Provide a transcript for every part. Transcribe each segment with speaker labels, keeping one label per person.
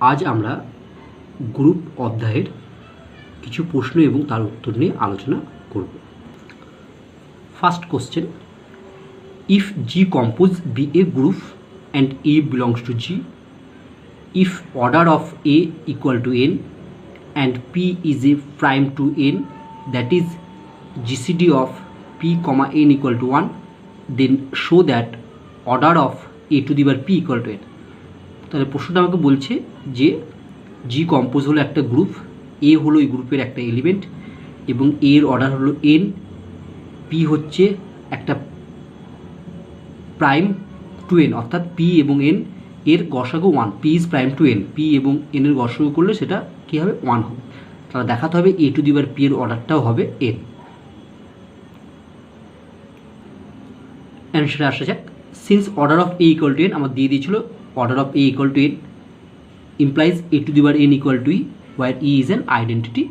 Speaker 1: আজ আমরা গ্রুপ অধ্যায়ের কিছু প্রশ্ন এবং তার উত্তর নিয়ে আলোচনা করব। First question, if G compose be a group and a belongs to G, if order of A equal to n and P is a prime to n, that is GCD of P comma n equal to 1, then show that order of A to the power P equal to n. তাহলে প্রশ্নটা আমাকে বলছে যে জি compose হলো একটা group, এ হলো এই গ্রুপের একটা এলিমেন্ট এবং এর অর্ডার হলো n, পি হচ্ছে একটা প্রাইম টু n, অর্থাৎ পি এবং n এর গসাগু 1, p is prime to n, p এবং n এর গসাগু করলে সেটা কী হবে 1 হবে। তাহলে দেখাতে হবে a to the power p এর অর্ডারটাও হবে n। অ্যান্সারে আসা যাক। Since order of a equal to n আমার দিয়ে দিয়েছিল, order of a equal to n implies a to the power n equal to e, where e is an identity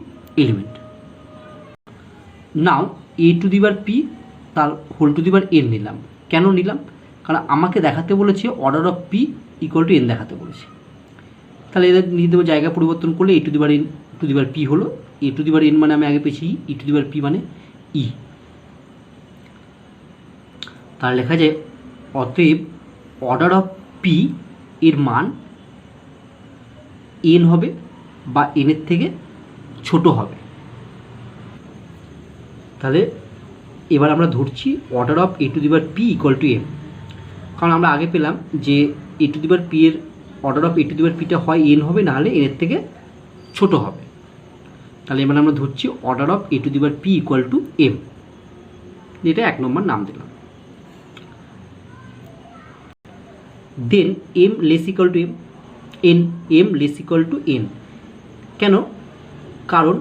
Speaker 1: element. Now a to the power p তার whole to the power n নিলাম। কেন নিলাম? কারণ আমাকে দেখাতে বলেছে order of p equal to n দেখাতে বলেছে। তাহলে এদের নিয়ে দেবো জায়গা পরিবর্তন করলে a to the power n to the power p হলো, a to the power n মানে আমি আগে পেয়েছি ই টু দি পাওয়ার পি মানে ই। তাহলে লেখা যায় অতএব অর্ডার অফ পি এর মান n হবে বা n এর থেকে ছোট হবে। তাহলে এবার আমরা ধরছি order of a to the power p equal to m, কারণ আমরা আগে পেলাম যে a to the power p এর order of a to the power পিটা হয় n হবে, নাহলে n এর থেকে ছোট হবে। তাহলে এবার আমরা ধরছি order of a to the power p equal to m, এটা 1 নম্বর নাম দিলাম। দেন m less equal to m less equal to n। কেন? কারণ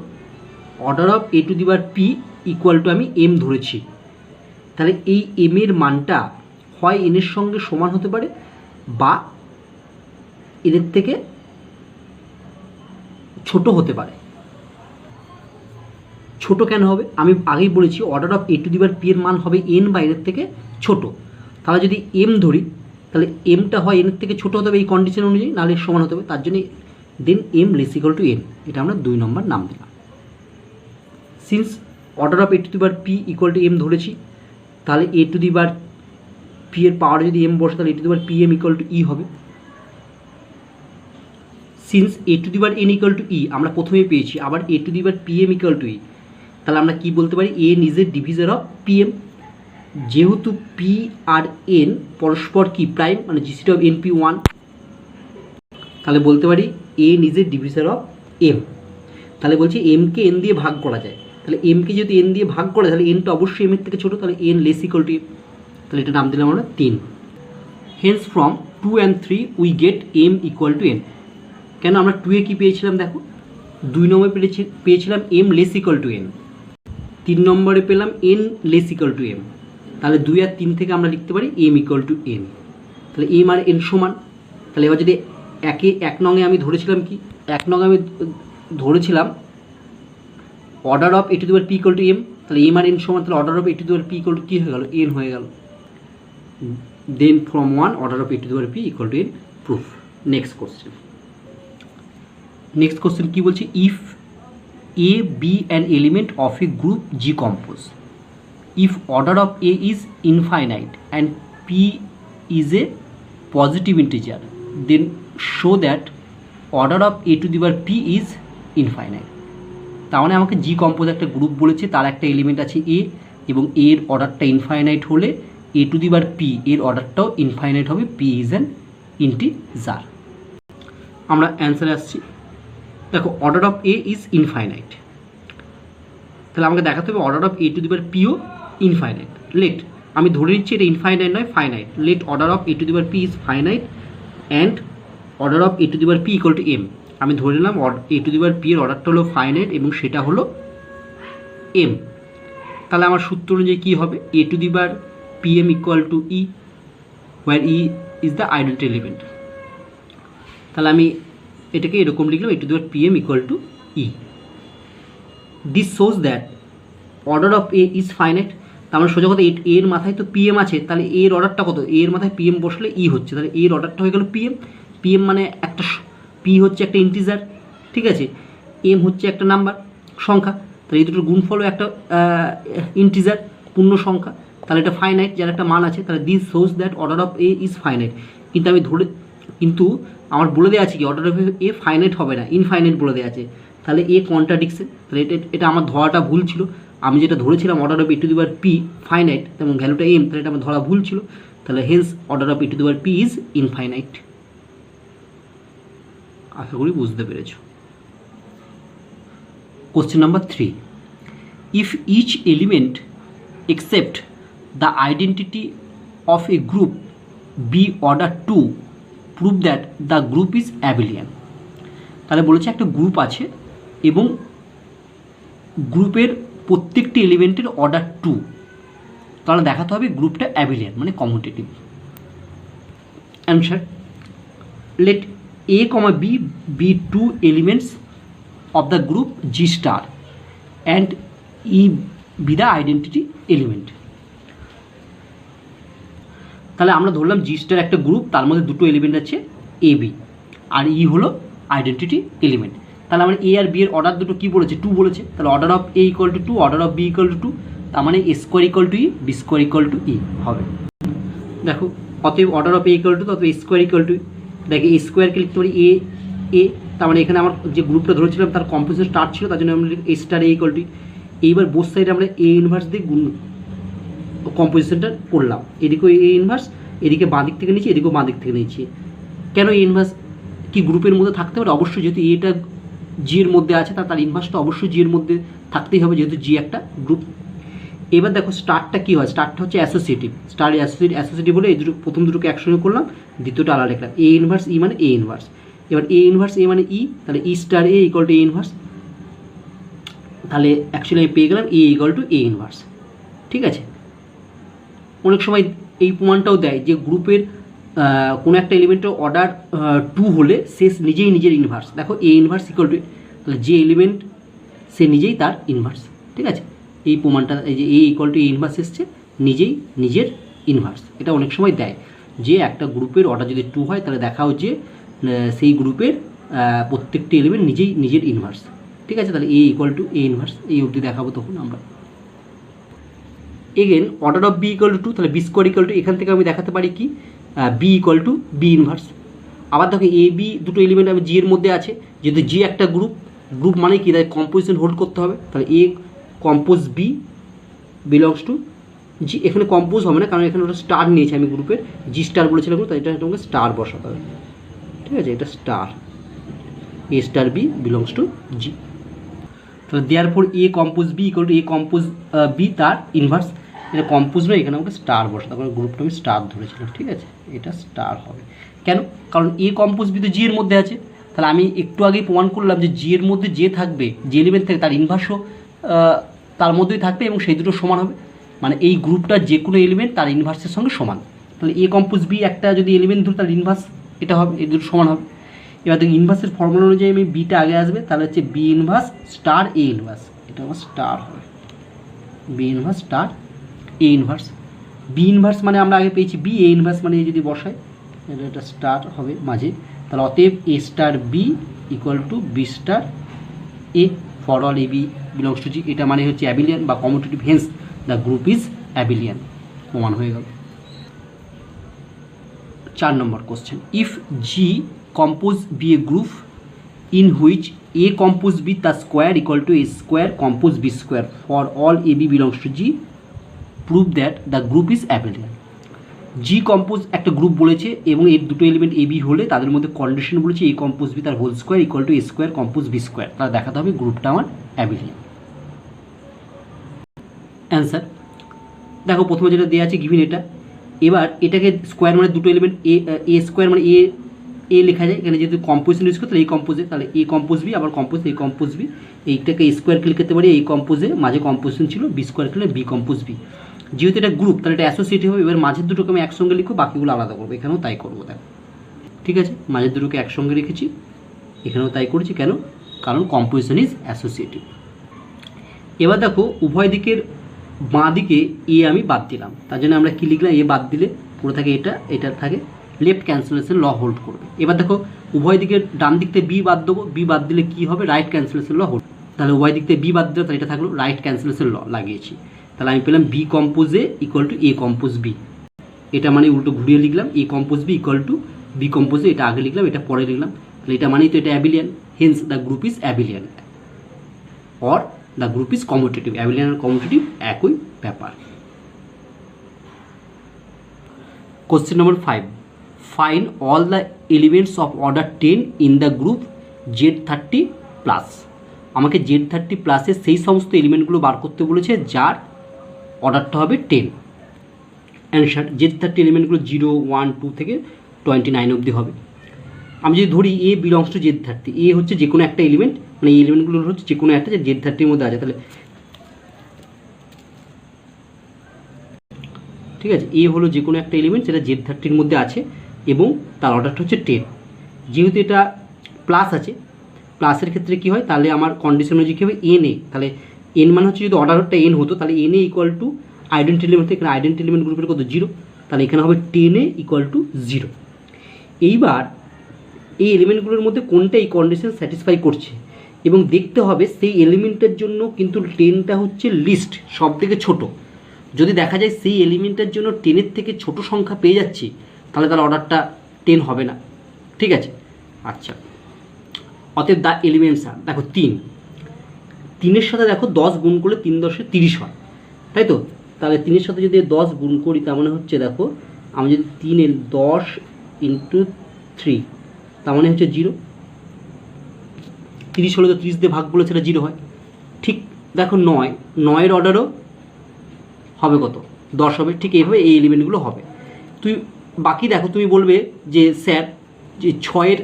Speaker 1: order of a to the power p equal to আমি m ধরেছি, তাহলে এই m এর মানটা হয় n এর সঙ্গে সমান হতে পারে বা এদের থেকে ছোট হতে পারে। ছোট কেন হবে? আমি আগেই বলেছি order of a to the power p এর মান হবে n বা এদের থেকে ছোট। তাহলে যদি m ধরি তাহলে mটা হয় n এর থেকে ছোট হতে হবে এই কন্ডিশন অনুযায়ী, নাহলে সমান হতে হবে। তার জন্য দেন m less equal to n, এটা আমরা 2 নম্বর নাম দিলাম। Since order of a to the power p equal to m ধরেছি, তাহলে a to the power p এর পাওয়ারে যদি m বসে তাহলে a to the power p m equals to e হবে। Since a to the power n equal to e আমরা প্রথমেই পেয়েছি, আবার a to the power p m equals to ই, তাহলে আমরা কি বলতে পারি n is a divisor of p m. যেহেতু পি আর n পরস্পর কি প্রাইম, মানে জিসিটি অফ এন পি 1, তাহলে বলতে পারি n is a divisor of m। তাহলে বলছি m কে n দিয়ে ভাগ করা যায়, তাহলে m কে যদি n দিয়ে ভাগ করে তাহলে nটা অবশ্যই m এর থেকে ছোটো, তাহলে n less equal to m, তাহলে এটা নাম দিলাম আমরা 3। Hence from 2 and 3 we get m equal to n। কেন? আমরা 2 এ কী পেয়েছিলাম দেখো, 2 নম্বরে পেয়েছিলাম m less equal to n, 3 নম্বরে পেলাম n less equal to m, তাহলে 2 আর 3 থেকে আমরা লিখতে পারি m ইকুয়াল টু n। তাহলে m আর n সমান। তাহলে এবার যদি 1 নঙে আমি ধরেছিলাম কি, 1 নঙে আমি ধরেছিলাম order of a to the power p equal to m, তাহলে m আর n সমান, তাহলে order of a to the power p equal to কী হয়ে গেল, n হয়ে গেল। Then from 1 order of a to the power p equal to n proof. Next question কী বলছে, if a be an element of a group G compose, if order of A is infinite and P is a positive integer, then show that order of A to the power P is infinite. তার মানে আমাকে জি compose একটা group বলেছে, তার একটা element আছে A এবং এর অর্ডারটা ইনফাইনাইট হলে A to the power P এর অর্ডারটাও ইনফাইনাইট হবে, P is an integer। আমরা অ্যান্সারে আসছি। দেখো order of A is infinite, তাহলে আমাকে দেখাতে হবে order of a to the power পিও ইনফাইনাইট। লেট আমি ধরে নিচ্ছি এটা ইনফাইনাইট নয়, finite. Let order of a to the power p is finite and order of a to the power p equal to m. আমি ধরে নিলাম এ to the power p এর অর্ডারটা হলো ফাইনাইট এবং সেটা হলো এম। তাহলে আমার সূত্র অনুযায়ী কী হবে, a to the power p m equals to e, where e is the identity element. তাহলে আমি এটাকে এরকম লিখলাম, a to the power p m equals to e. This shows that order of a is finite. তার মানে সোজা কথা এর মাথায় তো পিএম আছে, তাহলে এর অর্ডারটা কত, এর মাথায় পিএম বসলে ই হচ্ছে, তাহলে এর অর্ডারটা হয়ে গেল পিএম। পিএম মানে একটা পি হচ্ছে একটা ইন্টিজার, ঠিক আছে, এম হচ্ছে একটা নাম্বার সংখ্যা, তাহলে এই দুটোর গুণফলও একটা ইন্টিজার পূর্ণ সংখ্যা, তাহলে এটা ফাইনাইট, যার একটা মান আছে, তাহলে this shows that order of a is finite. কিন্তু আমার বলে দেওয়া আছে কি অর্ডার অফ এ ফাইনাইট হবে না, ইনফাইনাইট বলে দেওয়া আছে, তাহলে এ কন্ট্রাডিকশন, তাহলে এটা আমার ধরাটা ভুল ছিল। আমি যেটা ধরেছিলাম order of a to the power P finite এবং ভ্যালুটা এম, তাহলে এটা আমার ধরা ভুল ছিল, তাহলে hence order of a to the power p is infinite. আশা করি বুঝতে পেরেছ। Question number 3, if each element except the identity of a group be order 2 prove that the group is abelian। তাহলে বলেছে একটা গ্রুপ আছে এবং গ্রুপের প্রত্যেকটি এলিমেন্টের অর্ডার 2, তাহলে দেখাতে হবে গ্রুপটা অ্যাবিলিয়ান মানে commutative. Answer, let a, b be two elements of the group G star and E be the identity element। তাহলে আমরা ধরলাম জি স্টার একটা গ্রুপ, তার মধ্যে দুটো এলিমেন্ট আছে এ বি, আর ই হলো আইডেন্টিটি এলিমেন্ট। তাহলে আমরা এ আর বি এর অর্ডার দুটো কী বলেছে, 2 বলেছে, তাহলে order of a equal to 2, order of B equal to 2, তার মানে a square equal to e, b square equal to e হবে। দেখো অতএব order of a equal to, অতএব এ স্কোয়ার ইকুয়াল টু, দেখে এ স্কোয়ারকে লিখতে পারি এ এ, তার মানে এখানে আমার যে গ্রুপটা ধরেছিলাম তার কম্পোজিশন স্টার্ট ছিল, তার জন্য আমরা এ স্টার এ ইকুয়াল টু। এইবার বোথ সাইডে আমরা এ ইনভার্স দিয়ে কম্পোজিশনটা করলাম, এদিকেও এ ইনভার্স, এদিকে বাঁ দিক থেকে নিচ্ছি, এদিকেও বাঁ দিক থেকে নিচ্ছি। কেন এ ইনভার্স কি গ্রুপের মধ্যে থাকতে পারে? অবশ্যই, যেহেতু এটা জি এর মধ্যে আছে তার ইনভার্সটা অবশ্যই জি এর মধ্যে থাকতেই হবে, যেহেতু জি একটা গ্রুপ। এবার দেখো স্টারটা কী হয়, স্টারটা হচ্ছে অ্যাসোসিয়েটিভ, স্টার অ্যাসোসিয়েটিভ বলে এই দুটো প্রথম দুটোকে একসঙ্গে করলাম, দ্বিতীয়টা আলাদা লিখলাম, এ ইনভার্স ই মানে এ ইনভার্স। এবার এ ইনভার্স এ মানে ই, তাহলে e star a equal to a inverse, তাহলে অ্যাকচুয়ালি আমি পেয়ে গেলাম a equal to a inverse. ঠিক আছে, অনেক সময় এই প্রমাণটাও দেয় যে গ্রুপের কোনো একটা এলিমেন্টের অর্ডার 2 হলে সে নিজেই নিজের ইনভার্স। দেখো এ ইনভার্স ইকুয়াল টু, তাহলে যে এলিমেন্ট সে নিজেই তার ইনভার্স। ঠিক আছে, এই প্রমাণটা এই যে এ ইকুয়াল টু এ ইনভার্স এসছে, নিজেই নিজের ইনভার্স। এটা অনেক সময় দেয় যে একটা গ্রুপের অর্ডার যদি 2 হয় তাহলে দেখাও যে সেই গ্রুপের প্রত্যেকটি এলিমেন্ট নিজেই নিজের ইনভার্স। ঠিক আছে, তাহলে a equal to a inverse এই অবধি দেখাবো তখন আমরা। Again order of B equal to 2, তাহলে বি স্কোয়ার ইকুয়াল টু, এখান থেকে আমি দেখাতে পারি কি b equal to b inverse. আবার দেখো এ বি দুটো এলিমেন্ট আমি জি এর মধ্যে আছে, যেহেতু জি একটা গ্রুপ, গ্রুপ মানে কি তাই কম্পোজিশন হোল্ড করতে হবে, তাহলে এ কম্পোজ বি বিলংস টু জি। এখানে কম্পোজ হবে না কারণ এখানে ওটা স্টার নিয়েছে, আমি গ্রুপের জি স্টার বলেছিলাম, তাই এটা তোমাকে স্টার বসাতে হবে। ঠিক আছে, এটা star, a star b belongs to G. তাহলে therefore a compose b equal to a compose b তার ইনভার্স, এটা কম্পোজ নয়, এখানে আমাকে স্টার বসে, তারপরে গ্রুপটা আমি স্টার ধরেছিলাম। ঠিক আছে, এটা স্টার হবে কেন, কারণ এ কম্পোজ বি তো জি এর মধ্যে আছে, তাহলে আমি একটু আগেই প্রমাণ করলাম যে জি এর মধ্যে যে থাকবে, যে এলিমেন্ট থাকে তার ইনভার্সও তার মধ্যেই থাকবে এবং সেই দুটো সমান হবে, মানে এই গ্রুপটার যে কোনো এলিমেন্ট তার ইনভার্সের সঙ্গে সমান। তাহলে এ কম্পোজ বি একটা যদি এলিমেন্ট ধরে তার ইনভার্স এটা হবে, এই দুটো সমান হবে। এবার দেখি ইনভার্সের ফর্মুলা অনুযায়ী আমি বিটা আগে আসবে, তাহলে হচ্ছে বি ইনভার্স স্টার এ ইনভার্স, এটা আমার স্টার হবে, B inverse star A inverse. B inverse মানে আমরা আগে পেয়েছি বি, এ ইনভার্স মানে যদি বসাই এটা স্টার হবে মাঝে, তাহলে অতএব a star b equal to b star a for all a b belongs to G. এটা মানে হচ্ছে অ্যাবিলিয়ান বা commutative, hence the group is abelian, প্রমাণ হয়ে গেল। 4 number question, if G compose be a group in which a compose b the square equal to a square compose b square for all ab belongs to g, prove that the group is abelian। g compose একটা group বলেছে এবং এর দুটো element ab হলে তাদের মধ্যে condition বলেছে a compose b তার whole square equal to a square compose b square, তাহলে দেখাতে হবে গ্রুপটা আমার অ্যাবিলিয়ান। অ্যান্সার দেখো প্রথমে যেটা দেওয়া আছে গিভিন এটা, এবার এটাকে স্কোয়ার মানে দুটো এলিমেন্ট এ স্কোয়ার মানে এ লেখা যায়, এখানে যেহেতু কম্পোজিশন ইউজ করতে তাহলে এই কম্পোজে, তাহলে এ কম্পোজ বি আবার কম্পোজ এ কম্পোজ বি, এইটাকে এ স্কোয়ারকে লিখতে পারি এই কম্পোজে, মাঝে কম্পোজিশন ছিল বি স্কোয়ার লিখলে বি কম্পোজ বি। যেহেতু এটা গ্রুপ তাহলে এটা অ্যাসোসিয়েটিভ হবে, এবার মাঝের দুটোকে আমি একসঙ্গে লিখবো, বাকিগুলো আলাদা করবো, এখানেও তাই করবো। দেখো ঠিক আছে, মাঝের দুটোকে একসঙ্গে রেখেছি, এখানেও তাই করেছি, কেন, কারণ কম্পোজিশন ইজ অ্যাসোসিয়েটিভ। এবার দেখো উভয় দিকের বাঁ দিকে এ আমি বাদ দিলাম, তার জন্য আমরা কী লিখলাম, এ বাদ দিলে পুরো থাকে এটা, এটা থাকে লেফট ক্যান্সেলেশন ল হোল্ড করবে। এবার দেখো উভয় দিকে ডান দিক থেকে বি বাদ দেবো, বি বাদ দিলে কী হবে, রাইট ক্যান্সেলেশন ল হলো। তাহলে উভয় দিক থেকে বি বাদ দিলে তাহলে এটা থাকলো রাইট ক্যান্সেলেশন ল লাগিয়েছি। তাহলে আমি পেলাম b compose a equal to a compose b. এটা মানে উল্টো ঘুরিয়ে লিখলাম, a compose b equal to b compose a, এটা আগে লিখলাম এটা পরে লিখলাম। তাহলে এটা মানেই তো এটা abelian, hence the group is abelian or the group is commutative. Abelian আর কমিউটেটিভ একই ব্যাপার। Question number 5, find all the elements of order 10 in the group Z30+। আমাকে Z30+ সেই সমস্ত এলিমেন্টগুলো বার করতে বলেছে যার অর্ডারটা হবে 10। অ্যান্সার, Z30 এলিমেন্টগুলো 0, 1, 2 থেকে 29 অবধি হবে। আমি যদি ধরি এ বিলংস টু Z30, এ হচ্ছে যে কোনো একটা এলিমেন্ট, মানে এই এলিমেন্টগুলো হচ্ছে যে কোনো একটা যে Z30 মধ্যে আছে। তাহলে ঠিক আছে, এ হলো যে কোনো একটা এলিমেন্ট যেটা Z30 মধ্যে আছে এবং তার অর্ডারটা হচ্ছে 10। যেহেতু এটা প্লাস আছে, প্লাসের ক্ষেত্রে কী হয়, তাহলে আমার কন্ডিশন অনুযায়ী কী হবে, এন এ। তাহলে এন মানে হচ্ছে যদি অর্ডারটা এন হতো তাহলে N A equal to identity element, এখানে আইডেন্টি এলিমেন্ট গ্রুপের কত 0, তাহলে এখানে হবে 10 এ ইকুয়াল টু 0। এইবার এই এলিমেন্টগুলোর মধ্যে কোনটা এই কন্ডিশন স্যাটিসফাই করছে এবং দেখতে হবে সেই এলিমেন্টের জন্য কিন্তু 10টা হচ্ছে লিস্ট, সব থেকে ছোটো। যদি দেখা যায় সেই এলিমেন্টের জন্য 10-এর থেকে ছোট সংখ্যা পেয়ে যাচ্ছি তাহলে তার অর্ডারটা 10 হবে না। ঠিক আছে, আচ্ছা, অতএব দ্য এলিমেন্টস আর, দেখো 3-এর সাথে দেখো 10 গুণ করলে 3 × 10 = 30 হয়, তাই তো। তাহলে 3-এর সাথে যদি 10 গুণ করি তার মানে হচ্ছে দেখো আমি যদি 3-এর 10 × 3 তার মানে হচ্ছে 0। 30 হলে তো 30 দিয়ে ভাগ করলে সেটা 0 হয়। ঠিক দেখো 9-এর অর্ডারও হবে কত, 10 হবে। ঠিক এইভাবে এই এলিমেন্টগুলো হবে। বাকি দেখো তুমি বলবে যে স্যার যে 6-এর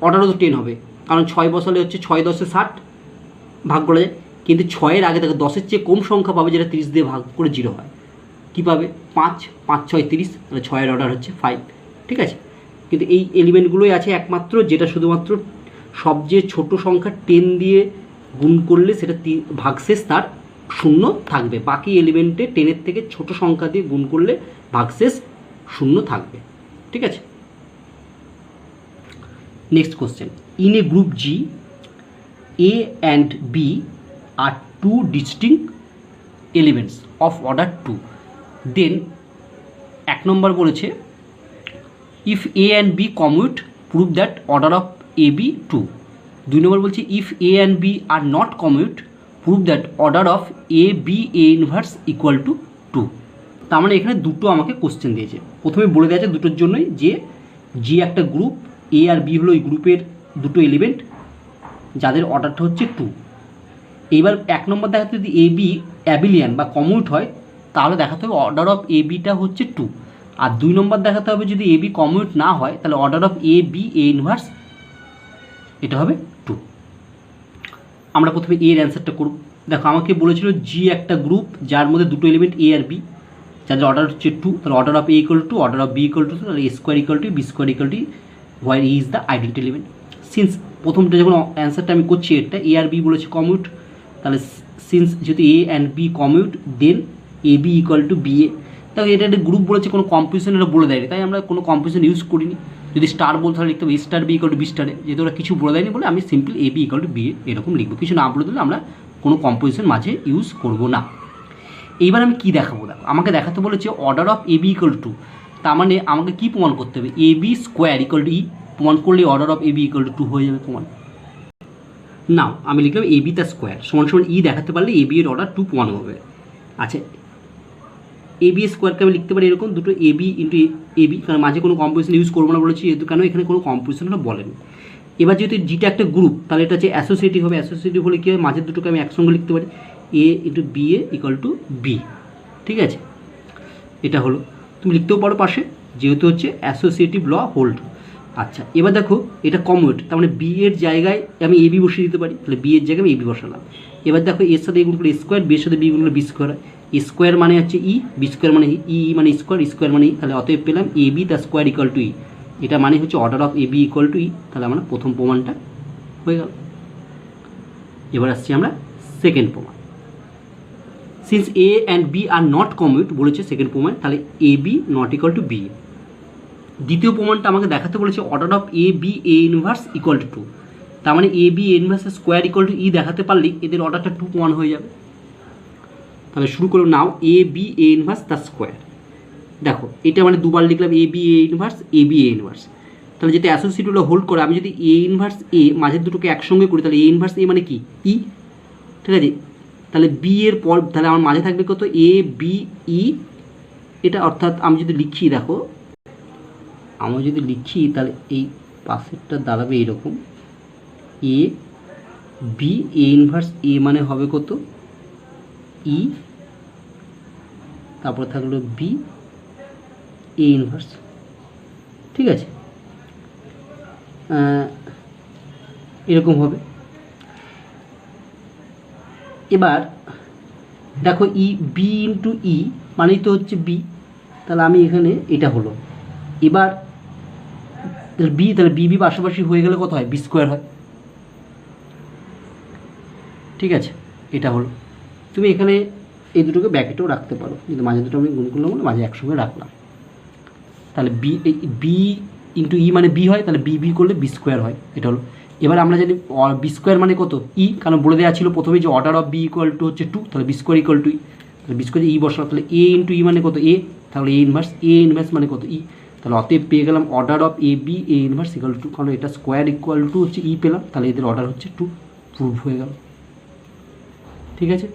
Speaker 1: অর্ডারও তো 10 হবে, কারণ 6 বসালে হচ্ছে 6 × 10 = 60 ভাগ করা যায়। কিন্তু 6-এর আগে দেখো 10-এর চেয়ে কম সংখ্যা পাবে যেটা 30 দিয়ে ভাগ করে 0 হয়। কী পাবে, 5, 5 × 6 = 30, তাহলে 6-এর অর্ডার হচ্ছে 5। ঠিক আছে, কিন্তু এই এলিমেন্টগুলোই আছে একমাত্র যেটা শুধুমাত্র সবচেয়ে ছোট সংখ্যা 10 দিয়ে গুণ করলে সেটা ভাগশেষ তার 0 থাকবে। বাকি এলিমেন্টে 10-এর থেকে ছোট সংখ্যা দিয়ে গুণ করলে ভাগশেষ 0 থাকবে। ঠিক আছে, next question, in a group G a and b are 2 distinct elements of order 2, then 1 number বলেছে if a and b commute prove that order of A b 2। 2 number বলছে if a and b are not commute prove that order of A B A inverse equal to 2। তার মানে এখানে দুটো আমাকে question দিয়েছে। প্রথমে বলে দেওয়া আছে দুটোর জন্যই যে জি একটা গ্রুপ, এ আর বি হলো এই গ্রুপের দুটো এলিমেন্ট যাদের অর্ডারটা হচ্ছে 2। এইবার 1 নম্বর দেখাতে যদি এ বি অ্যাবিলিয়ান বা কমিউট হয় তাহলে দেখাতে হবে অর্ডার অফ এ বিটা হচ্ছে 2। আর 2 নম্বর দেখাতে হবে যদি এ বি কমিউট না হয় তাহলে order of A B A inverse এটা হবে 2। আমরা প্রথমে এর অ্যান্সারটা করব। দেখো আমাকে বলেছিল জি একটা গ্রুপ যার মধ্যে দুটো এলিমেন্ট এ আর বি যাদের অর্ডার হচ্ছে 2, তাহলে order of a equal to order of B equal to, তাহলে a square equal to b square equal to where e is the identity element. Since প্রথমটা যখন অ্যান্সারটা আমি করছি এটা এ আর বি বলেছে কমিউট, তাহলে সিন্স যেহেতু a and b commute then a b equal to b a. তাহলে এটা একটা গ্রুপ বলেছে, কোনো কম্পিটিশন এটা বলে দেয়নি, তাই আমরা কোনো কম্পিটিশন ইউজ করিনি। যদি স্টার বলতে তাহলে লিখতে হবে a star b equal to b স্টারে, যেহেতু ওরা কিছু বলে দেয়নি বলে আমি simple a b equal to b এরকম লিখবো। কিছু না বলে দিলে আমরা কোনো কম্পোজিশন মাঝে ইউজ করব না। এইবার আমি কি দেখাবো, দেখো আমাকে দেখাতে বলেছে order of A b equal to, তার মানে আমাকে কি প্রমাণ করতে হবে, a b square equal to e প্রমাণ করলে order of A b equal to 2 হয়ে যাবে প্রমাণ। নাও আমি লিখলাম এ বি তার স্কোয়ার সমান সমান ই দেখাতে পারলে এ বি এর অর্ডার 2 প্রমাণ হবে। আচ্ছা, এ বি স্কোয়ারকে আমি লিখতে পারি এরকম দুটো A B into A B, কারণ মাঝে কোনো কম্পোজিশন ইউজ করবো না বলেছি, যেহেতু কেন এখানে কোনো কম্পোজিশনটা বলেনি। এবার যেহেতু জিটা একটা গ্রুপ তাহলে এটা হচ্ছে অ্যাসোসিয়েটিভ হবে। অ্যাসোসিয়েটিভ হলে কী হবে, মাঝের দুটোকে আমি একসঙ্গে লিখতে পারি a into b a equal to b. ঠিক আছে, এটা হলো, তুমি লিখতেও পারো পাশে, যেহেতু হচ্ছে অ্যাসোসিয়েটিভ ল হোল্ড। আচ্ছা, এবার দেখো এটা কমিউট, তার মানে বি এর জায়গায় আমি এ বি বসিয়ে দিতে পারি, তাহলে বি এর জায়গায় আমি এ বি বসালাম। এবার দেখো এর সাথে এগুলো এ স্কোয়ার, বি এর সাথে বি গুলো বি স্কোয়ার, এ স্কোয়ার মানে হচ্ছে ই, বি স্কোয়ার মানে ই মানে স্কোয়ার, স্কোয়ার মানে ই, তাহলে অতএব পেলাম এ বি তার স্কোয়ার ইকুয়াল টু ই। এটা মানে হচ্ছে order of A b equal to ই। তাহলে আমরা প্রথম প্রমাণটা হয়ে গেল। এবার আসছি আমরা সেকেন্ড প্রমাণ। Since a and b are not commute বলেছে সেকেন্ড প্রমাণ, তাহলে a b not equals to b. দ্বিতীয় প্রমাণটা আমাকে দেখাতে বলেছে order of A B A inverse equal to 2, তার মানে এ বি এ ইনভার্সের স্কোয়ার ইকুয়াল টু ই দেখাতে পারলেই এদের অর্ডারটা 2 প্রমাণ হয়ে যাবে। তাহলে শুরু করো নাও এ বি এ ইনভার্স তার স্কোয়ার। দেখো এটা মানে দুবার লিখলাম a B A inverse a B A inverse, তাহলে যেটা অ্যাসোসিয়েট হলো হোল্ড করে, আমি যদি এ ইনভার্স এ মাঝের দুটোকে একসঙ্গে করি তাহলে এ ইনভার্স এ মানে কি ই, ঠিক আছে। তাহলে বি এর পর তাহলে আমার মাঝে থাকবে কত এ বি ই, এটা অর্থাৎ আমি যদি লিখি, দেখো আমি যদি লিখি তাহলে এই পাশেরটা দাঁড়াবে এইরকম এ বি এ ইনভার্স এ মানে হবে কত ই, তারপরে থাকলো বি এ ইনভার্স, ঠিক আছে। এরকম হবে। এবার দেখো ই বি ইন্টু ই মানেই তো হচ্ছে বি, তাহলে আমি এখানে এটা হলো। এবার তাহলে বি, তাহলে বি বি পাশাপাশি হয়ে গেলে কত হয় বি স্কোয়ার হয়, ঠিক আছে। এটা হলো, তুমি এখানে এই দুটোকে ব্র্যাকেটেও রাখতে পারো, কিন্তু মাঝে দুটো আমি গুণ করলাম বলে মাঝে একসঙ্গে রাখলাম। তাহলে বি ইন্টু ই মানে বি হয়, তাহলে বি বি করলে বি স্কোয়ার হয়, এটা হলো। এবার আমরা জানি বি স্কোয়ার মানে কত ই, কারণ বলে দেওয়া ছিল প্রথমে যে order of B equal to হচ্ছে 2, তাহলে বি স্কোয়ার ইকুয়াল টু ই, তাহলে বি স্কোয়ার ই বসালাম, তাহলে এ ইন্টু ই মানে কত এ, তাহলে এ ইনভার্স মানে কত ই, তাহলে অতএব পেয়ে গেলাম order of A B A inverse equal to, কারণ এটা স্কোয়ার ইকুয়াল টু হচ্ছে ই পেলাম, তাহলে এদের অর্ডার হচ্ছে 2, প্রুভ হয়ে গেল, ঠিক আছে।